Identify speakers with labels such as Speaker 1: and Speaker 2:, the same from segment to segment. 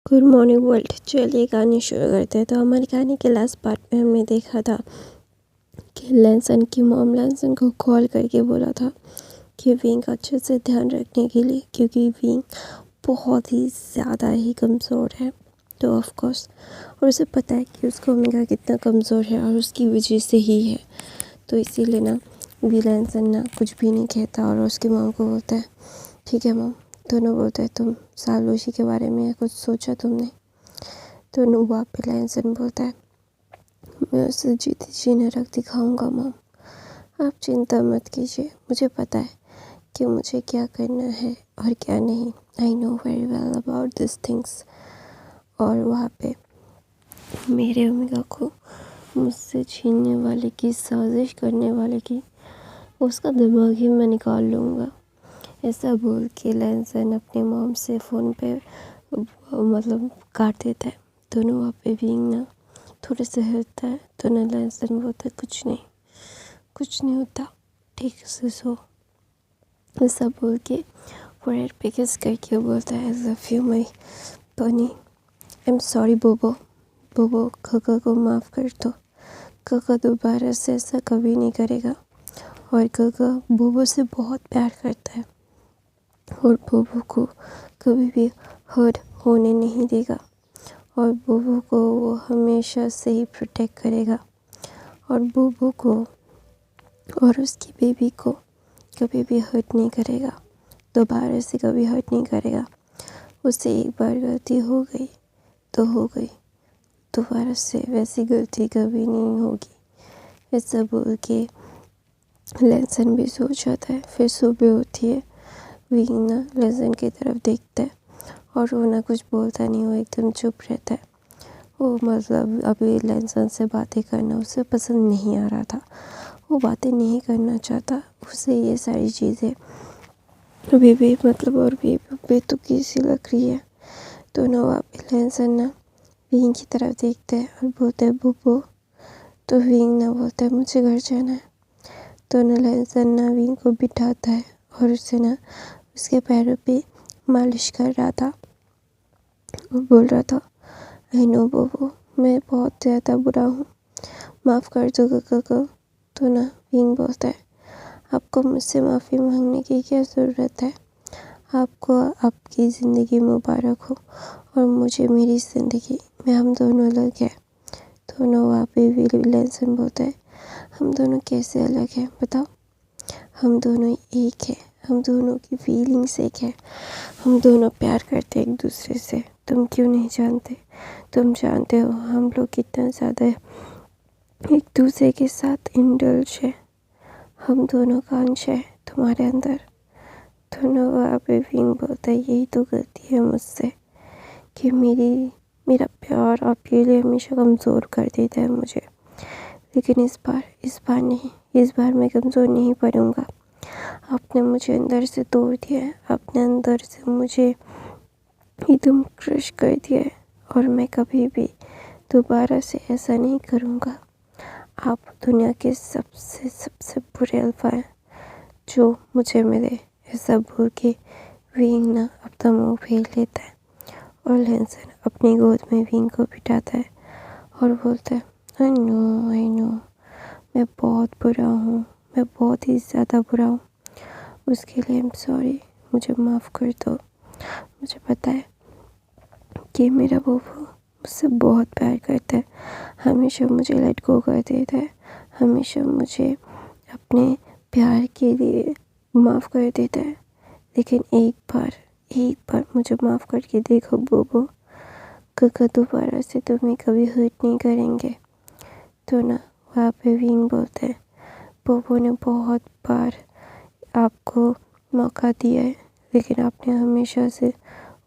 Speaker 1: Good morning world. चलिए कहानी शुरू करते हैं। तो हमारी कहानी के लास्ट पार्ट में हमने देखा था कि लैनसन की मॉम लैनसन को कॉल करके बोला था कि विंग अच्छे से ध्यान रखने के लिए, क्योंकि विंग बहुत ही ज़्यादा ही कमज़ोर है। तो ऑफ कोर्स और उसे पता है कि उसका ओमेगा कितना कमज़ोर है और उसकी वजह से ही है। तो इसीलिए ना वी लैनसन ना कुछ भी नहीं कहता और उसकी मॉम को बोलता है ठीक है मॉम। दोनों बोलते हैं तुम सालोशी के बारे में कुछ सोचा तुमने? तो नुबा पे लैनसन बोलता है मैं उसे जीती जी न रख दिखाऊंगा मॉम, आप चिंता मत कीजिए, मुझे पता है कि मुझे क्या करना है और क्या नहीं। I know very well about this things. और वहाँ पे मेरे ओमेगा को मुझसे छीनने वाले की, साजिश करने वाले की, उसका दिमाग ही मैं निकाल लूँगा। ऐसा बोल के लैनसन अपने मॉम से फ़ोन पे मतलब काट देता है। दोनों वहाँ पे विंग ना थोड़े से हिलता है तो ना लैनसन बोलता है कुछ नहीं होता, ठीक से सो। ऐसा बोल के फोrehead पे किस करके बोलता है आई लव यू माई बनी। आई एम सॉरी बोबो। बोबो काका को माफ़ कर दो, काका दोबारा से ऐसा कभी नहीं करेगा। और काका बोबो से बहुत प्यार करता है और बोबो को कभी भी हर्ट होने नहीं देगा और बोबो को वो हमेशा से ही प्रोटेक्ट करेगा और बोबो को और उसकी बेबी को कभी भी हर्ट नहीं करेगा, दोबारा से कभी हर्ट नहीं करेगा। उससे एक बार गलती हो गई तो हो गई, दोबारा से वैसी गलती कभी नहीं होगी। ऐसा बोल के लैनसन भी सो जाता है। फिर सुबह होती है, विंग ना लैनसन की तरफ देखता है और वो ना कुछ बोलता नहीं, वो एकदम चुप रहता है। वो मतलब अभी लैनसन से बातें करना उसे पसंद नहीं आ रहा था, वो बातें नहीं करना चाहता। उसे ये सारी चीज़ें अभी भी मतलब और भी बेतुकी सी लग रही है। दोनों वहाँ पे लैनसन ना विंग की तरफ देखते हैं और बोलते हैं बुबो। तो विंग ना बोलता है मुझे घर जाना है। तो ना लैनसन ना विंग को बिठाता है और उसे ना उसके पैरों पे मालिश कर रहा था और बोल रहा था आई नो बोबो, मैं बहुत ज़्यादा बुरा हूँ, माफ़ कर दो काका को। तो ना विंग बोलता है आपको मुझसे माफ़ी मांगने की क्या ज़रूरत है, आपको आपकी ज़िंदगी मुबारक हो और मुझे मेरी ज़िंदगी में हम दोनों अलग हैं। दोनों वहाँ पे भी लैनसन बोलता है हम दोनों कैसे अलग हैं बताओ? हम दोनों एक हैं, हम दोनों की फीलिंग्स एक है, हम दोनों प्यार करते हैं एक दूसरे से। तुम क्यों नहीं जानते? तुम जानते हो हम लोग कितना ज़्यादा एक दूसरे के साथ इंडल्ज है, हम दोनों का अंश है तुम्हारे अंदर। दोनों वहाँ पे विंग बोलता है यही तो गलती है मुझसे कि मेरा प्यार आपके लिए हमेशा कमज़ोर कर देता है मुझे। लेकिन इस बार नहीं, इस बार मैं कमज़ोर नहीं पड़ूँगा। आपने मुझे अंदर से तोड़ दिया है, आपने अंदर से मुझे एकदम क्रश कर दिया है और मैं कभी भी दोबारा से ऐसा नहीं करूँगा। आप दुनिया के सबसे सबसे बुरे अल्फा हैं जो मुझे मिले। ऐसा बोल के विंग ना अपना मुँह फेर लेता है और लैनसन अपनी गोद में विंग को बिठाता है और बोलता है आई नो मैं बहुत बुरा हूँ, मैं बहुत ही ज़्यादा बुरा हूँ, उसके लिए आई एम सॉरी, मुझे माफ़ कर दो। मुझे पता है कि मेरा बोबो मुझसे बहुत प्यार करता है, हमेशा मुझे लेट गो कर देता है, हमेशा मुझे अपने प्यार के लिए माफ़ कर देता है। लेकिन एक बार मुझे माफ़ करके देखो बोबो, काका दोबारा से तुम्हें कभी हर्ट नहीं करेंगे। तो ना वहाँ पे विंग बोलते हैं बोबो ने बहुत बार आपको मौका दिया है, लेकिन आपने हमेशा से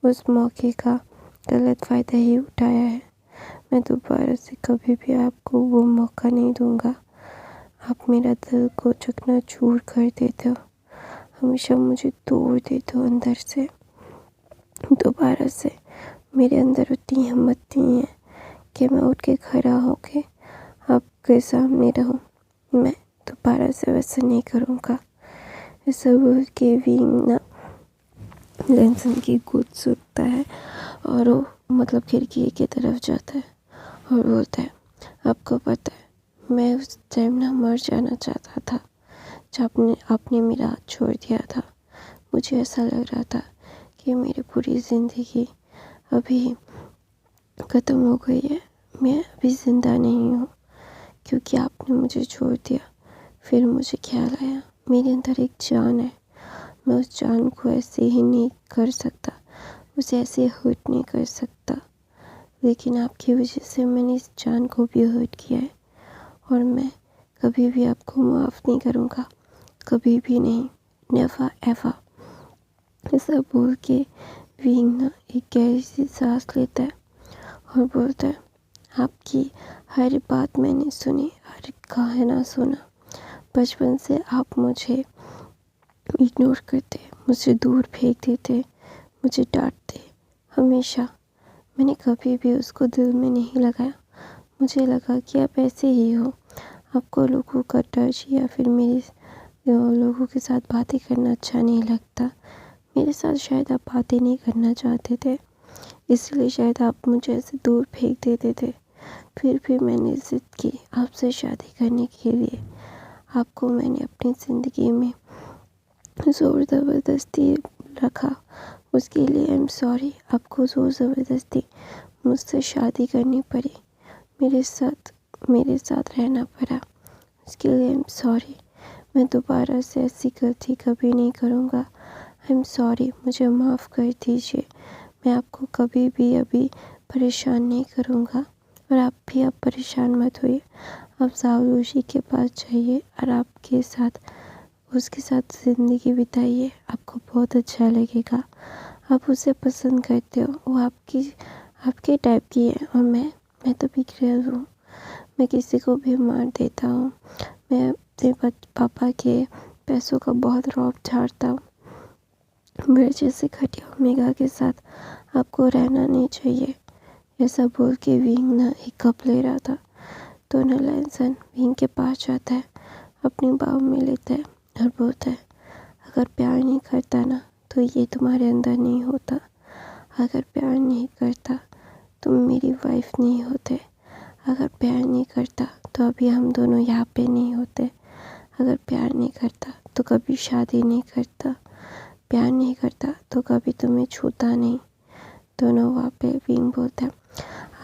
Speaker 1: उस मौके का गलत फ़ायदा ही उठाया है। मैं दोबारा से कभी भी आपको वो मौका नहीं दूंगा। आप मेरा दिल को चकनाचूर कर देते हो, हमेशा मुझे तोड़ देते हो अंदर से। दोबारा से मेरे अंदर उतनी हिम्मत नहीं है कि मैं उठ के खड़ा होके आपके सामने रहूं। मैं दोबारा से वैसा नहीं करूँगा। ऐसा बोल के विंग ना लैनसन की गोद सुनता है और वो मतलब खिड़की की तरफ जाता है और बोलता है, आपको पता है मैं उस टाइम ना मर जाना चाहता था जब आपने मेरा हाथ छोड़ दिया था। मुझे ऐसा लग रहा था कि मेरी पूरी ज़िंदगी अभी ख़त्म हो गई है, मैं अभी ज़िंदा नहीं हूँ क्योंकि आपने मुझे छोड़ दिया। फिर मुझे ख्याल आया मेरे अंदर एक जान है, मैं उस जान को ऐसे ही नहीं कर सकता, उसे ऐसे हर्ट नहीं कर सकता, लेकिन आपकी वजह से मैंने इस जान को भी हर्ट किया है और मैं कभी भी आपको माफ़ नहीं करूँगा, कभी भी नहीं, नेवर एवर। ऐसा बोल के विंग ना एक गहरी सी सांस लेता है और बोलता है, आपकी हर बात मैंने सुनी, हर कहना सुना। बचपन से आप मुझे इग्नोर करते, मुझे दूर फेंक देते, मुझे डांटते हमेशा। मैंने कभी भी उसको दिल में नहीं लगाया। मुझे लगा कि आप ऐसे ही हो, आपको लोगों का टच या फिर मेरे लोगों के साथ बातें करना अच्छा नहीं लगता। मेरे साथ शायद आप बातें नहीं करना चाहते थे, इसलिए शायद आप मुझे ऐसे दूर फेंक देते थे। फिर भी मैंने ज़िद की आपसे शादी करने के लिए। आपको मैंने अपनी ज़िंदगी में ज़ोर ज़बरदस्ती रखा, उसके लिए आई एम सॉरी। आपको ज़ोर ज़बरदस्ती मुझसे शादी करनी पड़ी, मेरे साथ रहना पड़ा, उसके लिए आई एम सॉरी। मैं दोबारा से ऐसी गलती कभी नहीं करूँगा। आई एम सॉरी, मुझे माफ़ कर दीजिए। मैं आपको कभी भी अभी परेशान नहीं करूँगा और आप भी अब परेशान मत होइए। आप ज़ालूशी के पास जाइए और उसके साथ ज़िंदगी बिताइए, आपको बहुत अच्छा लगेगा। आप उसे पसंद करते हो, वो आपके टाइप की है और मैं तो बिगड़ेल हूँ। मैं किसी को भी मार देता हूँ, मैं अपने पापा के पैसों का बहुत रौब झाड़ता हूँ। मेरे जैसे घटिया ओमेगा के साथ आपको रहना नहीं चाहिए। ऐसा बोल के विंग ना एक कप ले रहा था तो लैंसन विंग के पास जाता है, अपनी बाहों में लेता है और बोलता है, अगर प्यार नहीं करता ना तो ये तुम्हारे अंदर नहीं होता। अगर प्यार नहीं करता तुम मेरी वाइफ नहीं होते। अगर प्यार नहीं करता तो अभी हम दोनों यहाँ पे नहीं होते। अगर प्यार नहीं करता तो कभी शादी नहीं करता। प्यार नहीं करता तो कभी तुम्हें छूता नहीं। दोनों वहाँ पे विंग बोलता है,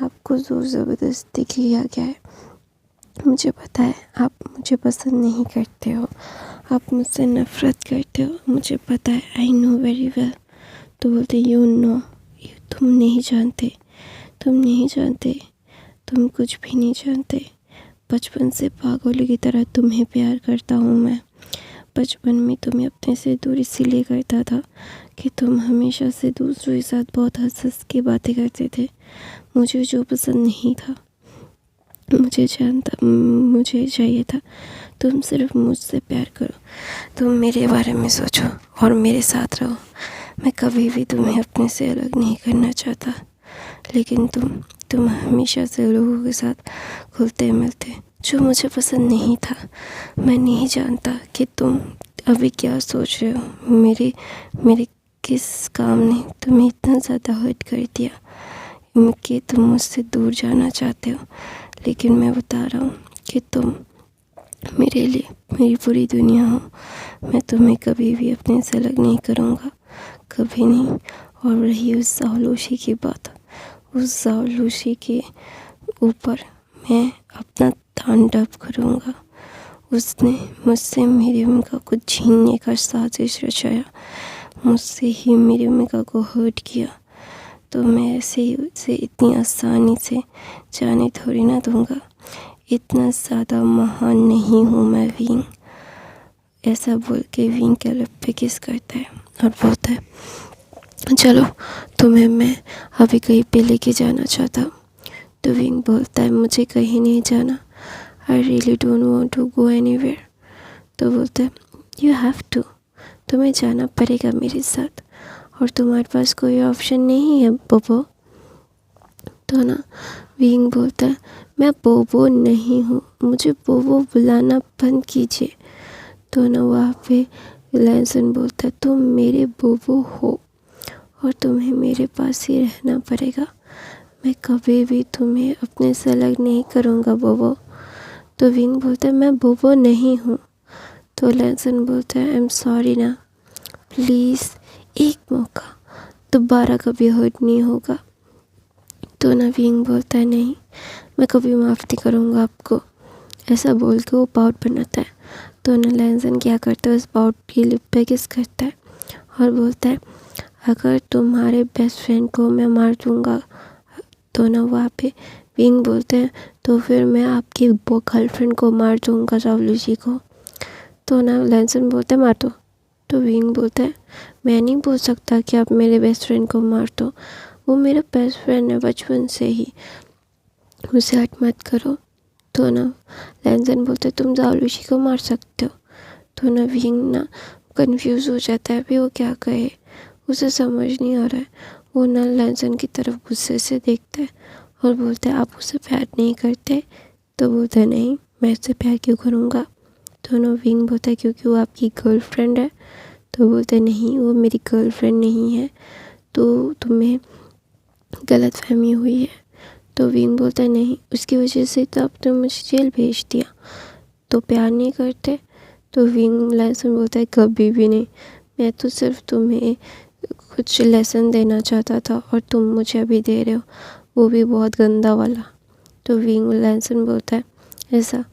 Speaker 1: आपको ज़ोर ज़बरदस्ती किया गया है। मुझे पता है आप मुझे पसंद नहीं करते हो, आप मुझसे नफ़रत करते हो, मुझे पता है, आई नो वेरी वेल। तो बोलते, यू नो, तुम नहीं जानते, तुम कुछ भी नहीं जानते। बचपन से पागलों की तरह तुम्हें प्यार करता हूँ मैं। बचपन में तुम्हें अपने से दूर इसीलिए करता था कि तुम हमेशा से दूसरों के साथ बहुत हंस के बातें करते थे। मुझे जो पसंद नहीं था, मुझे चाहिए था तुम सिर्फ मुझसे प्यार करो, तुम मेरे बारे में सोचो और मेरे साथ रहो। मैं कभी भी तुम्हें अपने से अलग नहीं करना चाहता, लेकिन तुम हमेशा से लोगों के साथ घुलते मिलते, जो मुझे पसंद नहीं था। मैं नहीं जानता कि तुम अभी क्या सोच रहे हो। मेरे किस काम ने तुम्हें इतना ज़्यादा हर्ट कर दिया कि तुम मुझसे दूर जाना चाहते हो, लेकिन मैं बता रहा हूँ कि तुम मेरे लिए मेरी पूरी दुनिया हो। मैं तुम्हें कभी भी अपने से अलग नहीं करूँगा, कभी नहीं। और रही उस ज़ालूशी की बात, उस ज़ालूशी के ऊपर मैं अपना तांडव करूँगा। उसने मुझसे मेरी ओमेगा को छीनने का साजिश रचाया, मुझसे ही मेरी ओमेगा को हर्ट किया, तो मैं ऐसे ही उसे इतनी आसानी से जाने थोड़ी ना दूँगा। इतना ज़्यादा महान नहीं हूँ मैं विंग। ऐसा बोल के विंग के लिप पे किस करता है और बोलता है, चलो तुम्हें मैं अभी कहीं पे लेके जाना चाहता हूँ। तो विंग बोलता है, मुझे कहीं नहीं जाना, I really don't want to go anywhere. तो बोलता है, यू हैव टू, तुम्हें जाना पड़ेगा मेरे साथ, और तुम्हारे पास कोई ऑप्शन नहीं है बोबो। तो ना विंग बोलता है, मैं बोबो नहीं हूँ, मुझे बोबो बुलाना बंद कीजिए। तो ना वहाँ पे लैंसन बोलता है, तुम मेरे बोबो हो और तुम्हें मेरे पास ही रहना पड़ेगा। मैं कभी भी तुम्हें अपने से अलग नहीं करूँगा बोबो। तो विंग बोलता है मैं बोबो नहीं हूँ। तो लैंसन बोलता है आई एम सॉरी ना, प्लीज़ एक मौका, दोबारा कभी हर्ट नहीं होगा। तो ना विंग बोलता है नहीं, मैं कभी माफ़ नहीं करूँगा आपको। ऐसा बोल के वो पाउट बनाता है। तो ना लैंसन क्या करता है, उस पाउट की लिप पे किस करता है और बोलता है अगर तुम्हारे बेस्ट फ्रेंड को मैं मार दूँगा। तो ना वहाँ पे विंग बोलते हैं तो फिर मैं आपकी वो गर्लफ्रेंड को मार दूँगा जावलूजी को। तो ना लैंसन बोलता है मार दो। तो विंग बोलता है मैं नहीं बोल सकता कि आप मेरे बेस्ट फ्रेंड को मार दो, वो मेरा बेस्ट फ्रेंड है बचपन से ही, उसे हट मत करो। तो ना लैंसन बोलते तुम जावलूजी को मार सकते हो। तो ना विंग ना कंफ्यूज हो जाता है अभी वो क्या कहे, उसे समझ नहीं आ रहा है। वो ना लैंसन की तरफ गुस्से से देखता है और बोलता है आप उसे प्यार नहीं करते। तो बोलता है नहीं, मैं उससे प्यार क्यों करूँगा। तो ना विंग बोलता है क्योंकि वो आपकी गर्लफ्रेंड है। तो बोलता है नहीं, वो मेरी गर्लफ्रेंड नहीं है, तो तुम्हें गलतफहमी हुई है। तो विंग बोलता है नहीं, उसकी वजह से तो आपने मुझे जेल भेज दिया, तो प्यार नहीं करते। तो विंग लैंसन बोलता है कभी भी नहीं, मैं तो सिर्फ तुम्हें कुछ लेसन देना चाहता था और तुम मुझे अभी दे रहे हो, वो भी बहुत गंदा वाला। तो विंग लैंसन बोलता है ऐसा।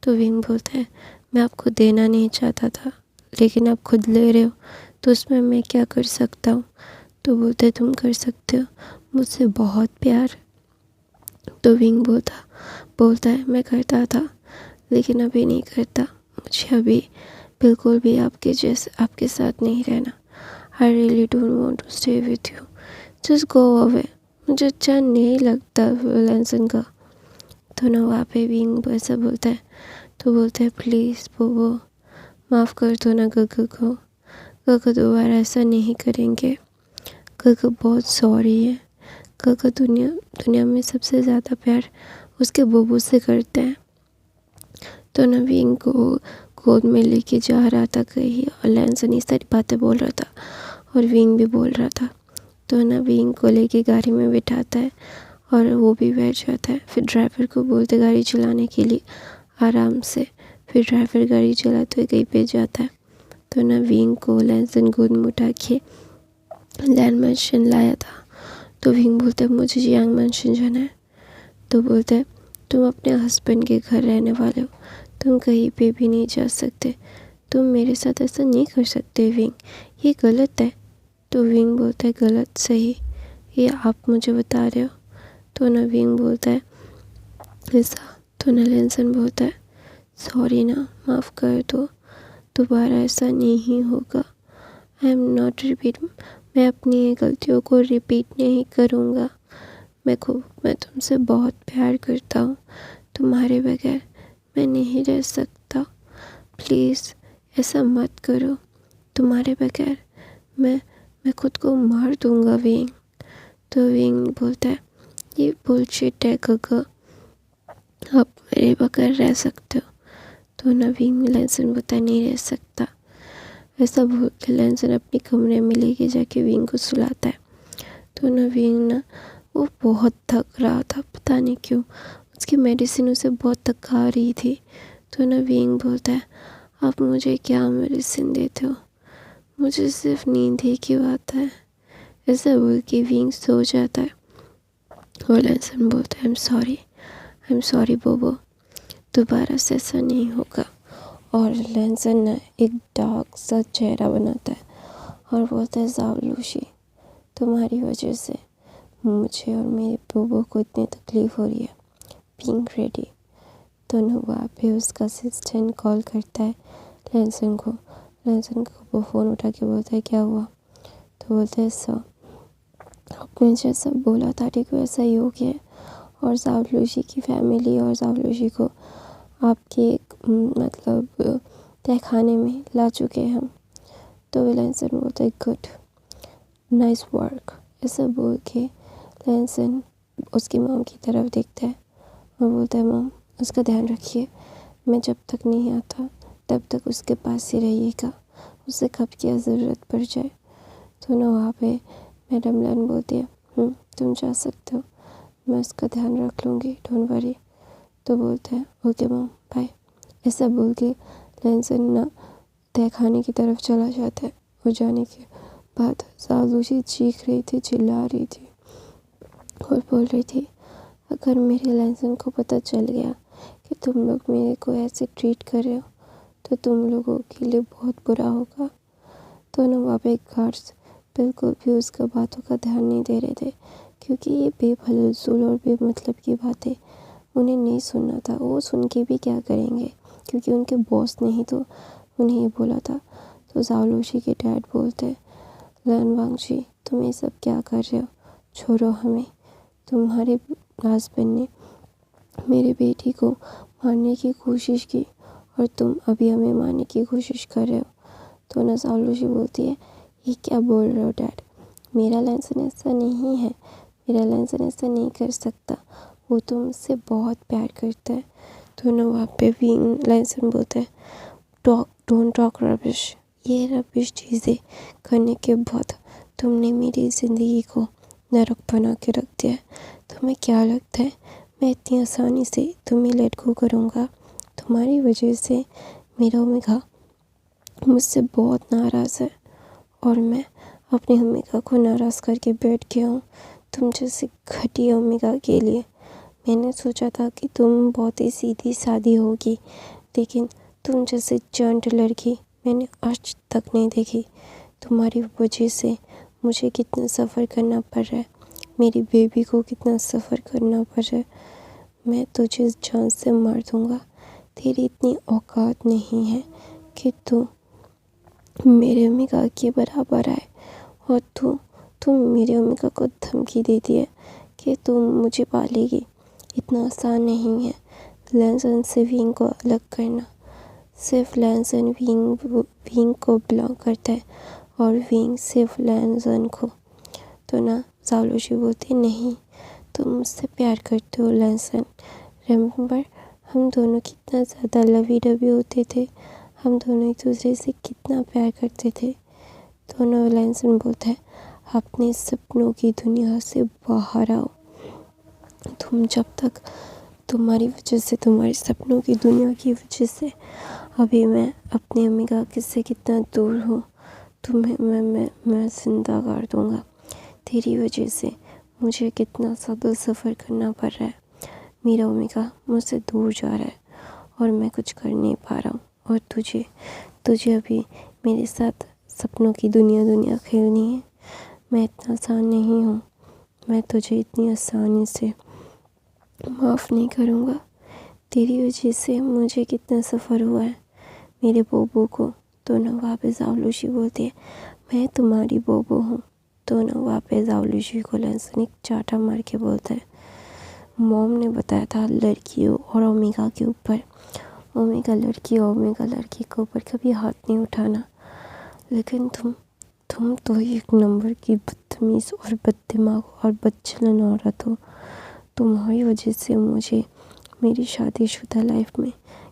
Speaker 1: तो विंग बोलता है मैं आपको देना नहीं चाहता था, लेकिन आप खुद ले रहे हो, तो उसमें मैं क्या कर सकता हूँ। तो बोलते तुम कर सकते हो मुझसे बहुत प्यार। तो विंग बोलता है मैं करता था, लेकिन अभी नहीं करता, मुझे अभी बिल्कुल भी आपके साथ नहीं रहना। I really don't want to stay with you, just go away. मुझे अच्छा नहीं लगता लैंसन का। तो ना वहाँ पे विंग ऐसा बोलता है। तो बोलता है प्लीज़ बोबो माफ़ कर दो ना गग्गा को, गग्गा दोबारा ऐसा नहीं करेंगे, गग्गा बहुत सॉरी है। गग्गा दुनिया में सबसे ज़्यादा प्यार उसके बोबो से करते हैं। तो ना विंग को गोद में लेके जा रहा था कहीं, और लैंसन ये सारी बातें बोल रहा था और विंग भी बोल रहा था। तो ना विंग को लेके गाड़ी में बिठाता है और वो भी बैठ जाता है। फिर ड्राइवर को बोलते गाड़ी चलाने के लिए आराम से। फिर ड्राइवर गाड़ी चलाते हुए कहीं पे जाता है। तो ना विंग को लैंसन गोद में उठा के लैंड मैंशन लाया था। तो विंग बोलता है मुझे यांग मैंशन जाना है। तो बोलता है तुम अपने हस्बैंड के घर रहने वाले हो, तुम कहीं पे भी नहीं जा सकते, तुम मेरे साथ ऐसा नहीं कर सकते विंग, ये गलत है। तो विंग बोलता है गलत सही, ये आप मुझे बता रहे हो। तो ना विंग बोलता है ऐसा। तो ना लैंसन बोलता है सॉरी ना, माफ़ कर दो, दोबारा ऐसा नहीं होगा। आई एम नॉट रिपीट, मैं अपनी गलतियों को रिपीट नहीं करूँगा। मैं तुमसे बहुत प्यार करता हूँ, तुम्हारे बगैर मैं नहीं रह सकता, प्लीज़ ऐसा मत करो, तुम्हारे बगैर मैं खुद को मार दूँगा विंग। तो विंग बोलता है ये बुलशिट है गग्गा, आप मेरे बगैर रह सकते हो। तो ना विंग लैंसन बोलता है नहीं रह सकता। ऐसा बोल के लैंसन अपने कमरे में लेके जाके विंग को सुलाता है। तो ना विंग ना वो बहुत थक रहा था, पता नहीं क्यों उसकी मेडिसिन उसे बहुत थका रही थी। तो ना विंग बोलता है आप मुझे क्या मेडिसिन देते हो, मुझे सिर्फ नींद ही क्यों आता है। ऐसा बोल के विंग सो जाता है और लैंसन बोलता है आई एम सॉरी बोबो, दोबारा से ऐसा नहीं होगा। और लैंसन ना एक डार्क सा चेहरा बनाता है और बोलता है जावलूशी, तुम्हारी वजह से मुझे और मेरे बोबो को इतनी तकलीफ़ हो रही है, बीइंग रेडी। तो ना वहाँ पे उसका असिस्टेंट कॉल करता है लैंसन को वो फ़ोन उठा के बोलता है क्या हुआ। तो बोलता है सर आपने जैसा बोला था ठीक वैसा ही हो गया है, और जावलूशी की फैमिली और जावलूशी को आपके मतलब तहखाने में ला चुके हैं हम। तो लैंसन बोलता है गुड, नाइस वर्क। ऐसा बोल के लैंसन उसकी मॉम की तरफ देखता है और बोलता है मॉम उसका ध्यान रखिए, मैं जब तक नहीं आता तब तक उसके पास ही रहिएगा, उसे कब क्या ज़रूरत पड़ जाए। तो ना वहाँ पे मैडम लैन बोलती है तुम जा सकते हो, मैं उसका ध्यान रख लूँगी, डोंट वरी। तो बोलते हैं ओके मॉम बाय। ऐसा बोल के लैनसन ना तय खाने की तरफ चला जाता है। वो जाने के बाद जालूसी चीख रही थी, चिल्ला रही थी और बोल रही थी अगर मेरे लैनसन को पता चल गया कि तुम लोग मेरे को ऐसे ट्रीट कर रहे हो तो तुम लोगों के लिए बहुत बुरा होगा। तो ना वहाँ पे गार्ड्स बिल्कुल भी उसका बातों का ध्यान नहीं दे रहे थे, क्योंकि ये बेफजूल और बेमतलब की बातें उन्हें नहीं सुनना था। वो सुन के भी क्या करेंगे, क्योंकि उनके बॉस ने ही तो उन्हें ये बोला था। तो जालूसी के डैड बोलते लैनवांग जी तुम ये सब क्या कर रहे हो, छोड़ो हमें। तुम्हारे हस्बैंड ने मेरे बेटी को मारने की कोशिश की और तुम अभी हमें मारने की कोशिश कर रहे हो। तो ना जालूसी बोलती है ये क्या बोल रहे हो डैड, मेरा लैनसन ऐसा नहीं है, मेरा लैनसन ऐसा नहीं कर सकता, वो तो मुझसे बहुत प्यार करता है। तो ना वहाँ पे भी लैनसन बोलता है डोंट टॉक रबिश, ये रबिश चीज़ें करने के बाद तुमने मेरी ज़िंदगी को नरक बना के रख दिया है। तुम्हें क्या लगता है मैं इतनी आसानी से तुम्हें लेट गो करूँगा? तुम्हारी वजह से मेरा ओमेगा मुझसे बहुत नाराज़ है और मैं अपनी ओमेगा को नाराज़ करके बैठ गया हूँ तुम जैसे घटिया ओमेगा के लिए। मैंने सोचा था कि तुम बहुत ही सीधी सादी होगी, लेकिन तुम जैसे चंट लड़की मैंने आज तक नहीं देखी। तुम्हारी वजह से मुझे कितना सफ़र करना पड़ रहा है, मेरी बेबी को कितना सफ़र करना पड़ रहा है। मैं तुझे जान से मार दूँगा। तेरी इतनी औकात नहीं है कि तू मेरे ओमेगा के बराबर आए, और तुम मेरे ओमेगा को धमकी देती है कि तुम मुझे पालेगी। इतना आसान नहीं है लैनसन से विंग को अलग करना। सिर्फ लैनसन विंग को बिलोंग करता है और विंग सिर्फ लैनसन को। तो ना जालूसी बोलती नहीं, तुम मुझसे प्यार करते हो लैनसन। रिमेंबर हम दोनों कितना ज़्यादा लवी डवी होते थे, हम दोनों एक दूसरे से कितना प्यार करते थे। दोनों लैनसन बोलता है अपने सपनों की दुनिया से बाहर आओ। तुम जब तक तुम्हारी वजह से, तुम्हारे सपनों की दुनिया की वजह से अभी मैं अपने ओमेगा से कितना दूर हूँ, तुम्हें मैं जिंदा कर दूँगा। तेरी वजह से मुझे कितना ज़्यादा सफ़र करना पड़ रहा है, मेरा ओमेगा मुझसे दूर जा रहा है और मैं कुछ कर नहीं पा रहा हूँ। और तुझे अभी मेरे साथ सपनों की दुनिया खेलनी है। मैं इतना आसान नहीं हूँ, मैं तुझे इतनी आसानी से माफ़ नहीं करूँगा। तेरी वजह से मुझे कितना सफ़र हुआ है मेरे बोबो को। तो ना वहाँ पे जालूसी बोलती है मैं तुम्हारी बोबो हूँ। तो ना वहाँ पे जालूसी को लैनसन एक चाटा मार के बोलता है मॉम ने बताया था लड़कियों और ओमेगा के ऊपर, ओमेगा लड़की के ऊपर कभी हाथ नहीं उठाना, लेकिन तुम तो एक नंबर की बदतमीज़ और बददिमाग और बदचलन औरत हो। तुम्हारी वजह से मुझे मेरी शादीशुदा लाइफ में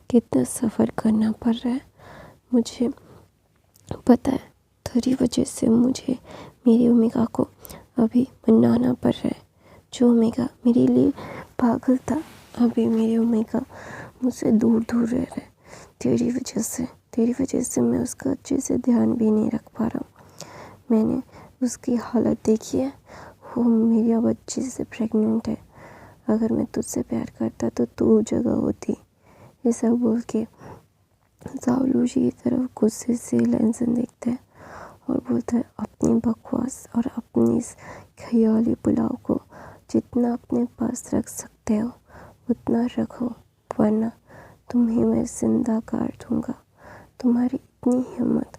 Speaker 1: कितना सफ़र करना पड़ रहा है मुझे पता है। तेरी वजह से मुझे मेरे ओमेगा को अभी मनाना पड़ रहा है। जो ओमेगा मेरे लिए पागल था, अभी मेरे ओमेगा मुझसे दूर रह रहा है तेरी वजह से मैं उसका अच्छे से ध्यान भी नहीं रख पा रहा हूँ। मैंने उसकी हालत देखी है, वो मेरी बच्ची से प्रेग्नेंट है। अगर मैं तुझसे प्यार करता तो तू जगह होती। ये सब बोल के जालूसी की तरफ गुस्से से लैनसन देखता है और बोलता है अपनी बकवास और अपनी इस ख्याली पुलाव को जितना अपने पास रख सकते हो उतना रखो, वरना तुम्हें मैं जिंदा कर दूँगा। तुम्हारी इतनी हिम्मत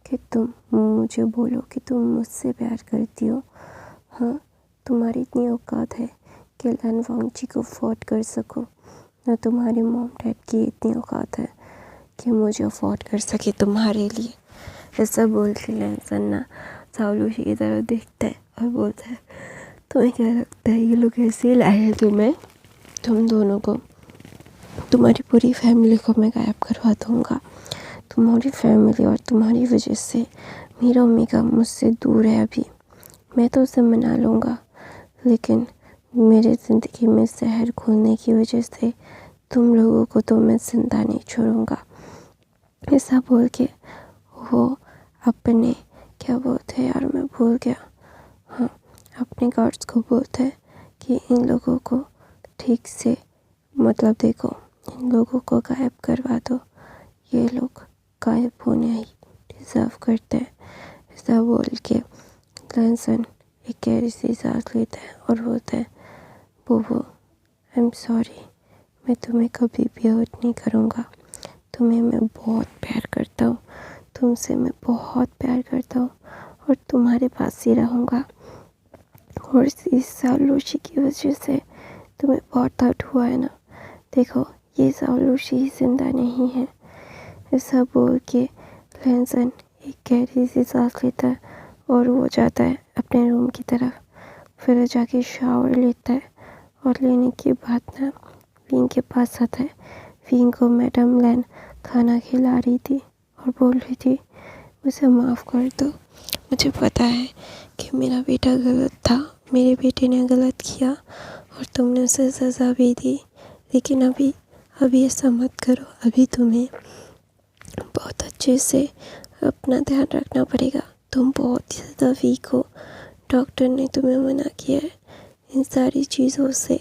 Speaker 1: कि तुम मुझे बोलो कि तुम मुझसे प्यार करती हो। हाँ, तुम्हारी इतनी औकात है कि लैनवांग जी को अफोर्ड कर सको, न तुम्हारे मॉम डैड की इतनी औकात है कि मुझे अफोर्ड कर सके तुम्हारे लिए। ऐसा बोल के लैनसन ना जालूसी की तरफ देखता है और बोलता है तुम्हें क्या लगता है ये लोग ऐसे लाए हैं तुम्हें? तुम दोनों को, तुम्हारी पूरी फैमिली को मैं गायब करवा दूँगा। तुम्हारी फैमिली और तुम्हारी वजह से मेरा ओमेगा मुझसे दूर है। अभी मैं तो उसे मना लूँगा, लेकिन मेरे ज़िंदगी में जहर घोलने की वजह से तुम लोगों को तो मैं ज़िंदा नहीं छोड़ूंगा। ऐसा बोल के वो अपने क्या बोलते हैं यार, मैं भूल गया। हाँ, अपने गार्ड्स को बोलता है कि इन लोगों को ठीक से मतलब देखो, इन लोगों को गायब करवा दो, ये लोग गायब होने ही डिज़र्व करते हैं। ऐसा बोल के लैंसन एक गहरी सी सांस लेता है और बोलता है, बोबो आई एम सॉरी, मैं तुम्हें कभी भी हर्ट नहीं करूँगा। तुम्हें मैं बहुत प्यार करता हूँ, तुमसे मैं बहुत प्यार करता हूँ और तुम्हारे पास ही रहूँगा। और इस सालूशी की वजह से तुम्हें बहुत दर्द हुआ है ना, देखो ये सालूशी जिंदा नहीं है। ऐसा बोल के लैंसन एक गहरी सी सांस लेता है और वो जाता है अपने रूम की तरफ। फिर जाके शावर लेता है और लेने के बाद ना विंग के पास आता है। विंग को मैडम लैन खाना खिला रही थी और बोल रही थी, मुझे माफ़ कर दो, मुझे पता है कि मेरा बेटा गलत था, मेरे बेटे ने गलत किया और तुमने उसे सज़ा भी दी, लेकिन अभी ऐसा मत करो। अभी तुम्हें बहुत अच्छे से अपना ध्यान रखना पड़ेगा, तुम बहुत ही ज़्यादा वीक हो। डॉक्टर ने तुम्हें मना किया है इन सारी चीज़ों से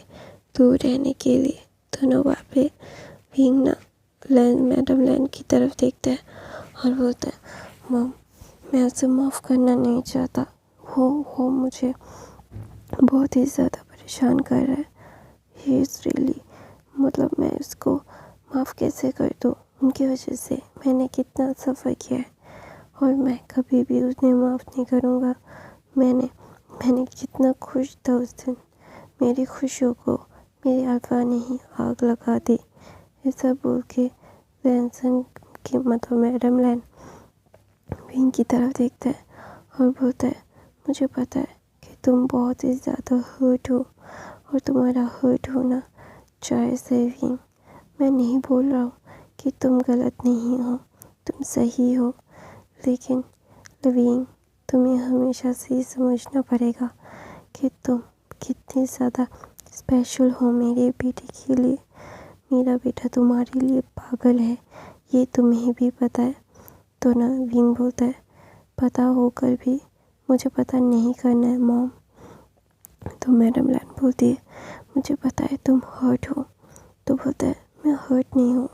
Speaker 1: दूर रहने के लिए। तो ना वहाँ पे विंग ना मैडम लैन की तरफ देखता है और बोलता है, मॉम मैं उसे माफ़ करना नहीं चाहता, वो मुझे बहुत ही ज़्यादा परेशान कर रहा है। ही इज़ रियली, मतलब मैं उसको माफ़ कैसे कर दूँ, उनकी वजह से मैंने कितना सफ़र किया है और मैं कभी भी उन्हें माफ़ नहीं करूँगा। मैंने कितना खुश था उस दिन, मेरी खुशियों को मेरे अल्फा ने ही आग लगा दी। ऐसा बोल के लैंसन की मतलब मैडम लैन विंग की तरफ देखता है और बोलता है, मुझे पता है कि तुम बहुत ही ज़्यादा हर्ट हो और तुम्हारा हर्ट होना चाहे से विंग, मैं नहीं बोल रहा हूँ कि तुम गलत नहीं हो, तुम सही हो, लेकिन विंग तुम्हें हमेशा से ये समझना पड़ेगा कि तुम कितनी ज़्यादा स्पेशल हो मेरे बेटे के लिए। मेरा बेटा तुम्हारे लिए पागल है, ये तुम्हें भी पता है। तो ना विंग बोलता है, पता होकर भी मुझे पता नहीं करना है मॉम। तो मैडम लैन बोलती है, मुझे पता है तुम हर्ट हो। तो बोलता है, मैं हर्ट नहीं हूँ,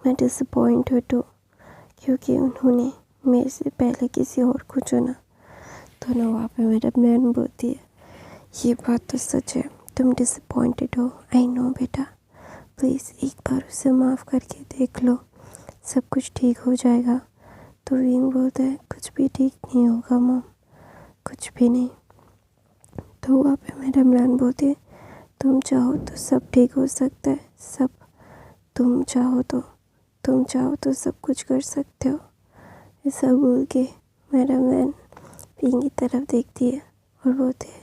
Speaker 1: मैं डिसअपॉइंटेड हूँ क्योंकि उन्होंने मेरे से पहले किसी और को चुना। तो ना वहाँ पे मैडम लैन बोलती है, ये बात तो सच है, तुम डिसअपॉइंटेड हो, आई नो बेटा, प्लीज़ एक बार उसे माफ़ करके देख लो, सब कुछ ठीक हो जाएगा। तो विंग बोलता है, कुछ भी ठीक नहीं होगा मॉम, कुछ भी नहीं। तो वहाँ पे मैडम लैन बोलती है, तुम चाहो तो सब ठीक हो सकता है, सब, तुम चाहो तो सब कुछ कर सकते हो। ऐसा बोल के मैडम लैन विंग की तरफ देखती है और बोलती है,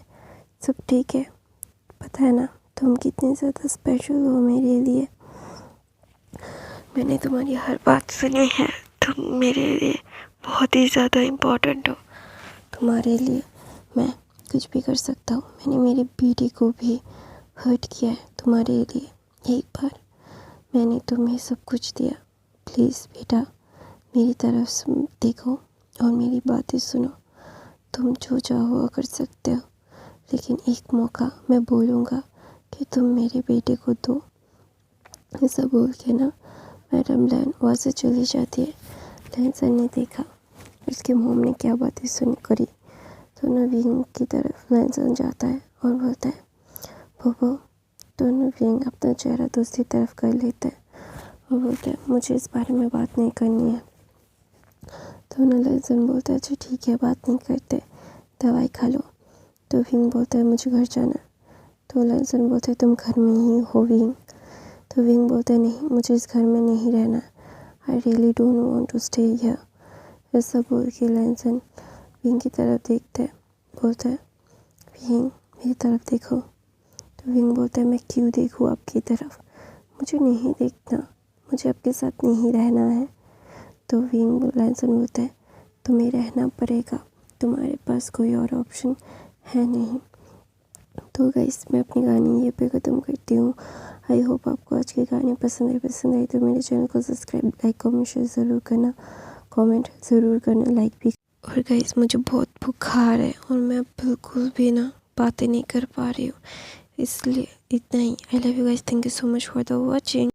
Speaker 1: सब ठीक है, पता है ना तुम कितने ज़्यादा स्पेशल हो मेरे लिए, मैंने तुम्हारी हर बात सुनी है, तुम मेरे लिए बहुत ही ज़्यादा इम्पोर्टेंट हो, तुम्हारे लिए मैं कुछ भी कर सकता हूँ। मैंने मेरे बेटे को भी हर्ट किया है तुम्हारे लिए, एक बार मैंने तुम्हें सब कुछ दिया, प्लीज़ बेटा मेरी तरफ देखो और मेरी बातें सुनो, तुम जो चाहो कर सकते हो, लेकिन एक मौका मैं बोलूँगा कि तुम मेरे बेटे को दो। ऐसा बोल के ना मैडम लैन वहाँ से चली जाती है। लैंसन ने देखा उसके मॉम ने क्या बातें सुनी करी। तो विंग की तरफ लैंसन जाता है और बोलता है, बोबो। तो विंग अपना चेहरा दूसरी तरफ कर लेता है और बोलता है, मुझे इस बारे में बात नहीं करनी है। तो लैंसन बोलता है, अच्छा ठीक है, बात नहीं करते, दवाई खा लो। तो विंग बोलता है, मुझे घर जाना। तो लैंसन बोलता है, तुम घर में ही हो विंग। तो विंग बोलता है, नहीं, मुझे इस घर में नहीं रहना, I really don't want to stay here. ऐसा बोल के लैंसन विंग की तरफ देखता है, बोलता है, विंग मेरी तरफ देखो। तो विंग बोलता है, मैं क्यों देखूँ आपकी तरफ, मुझे नहीं देखना, मुझे आपके साथ नहीं रहना है। तो विंग लैंसन बोलता है, तुम्हें रहना पड़ेगा, तुम्हारे पास कोई और ऑप्शन है नहीं। तो गाइस मैं अपनी कहानी ये पे ख़त्म करती हूँ। आई होप आपको आज की कहानी पसंद आई तो मेरे चैनल को सब्सक्राइब, लाइक, कमेंट, शेयर ज़रूर करना, कमेंट ज़रूर करना, लाइक भी। और गाइस मुझे बहुत बुखार है और मैं बिल्कुल भी ना बातें नहीं कर पा रही हूँ, इसलिए इतना ही। I love you guys, thank you so much for the watching.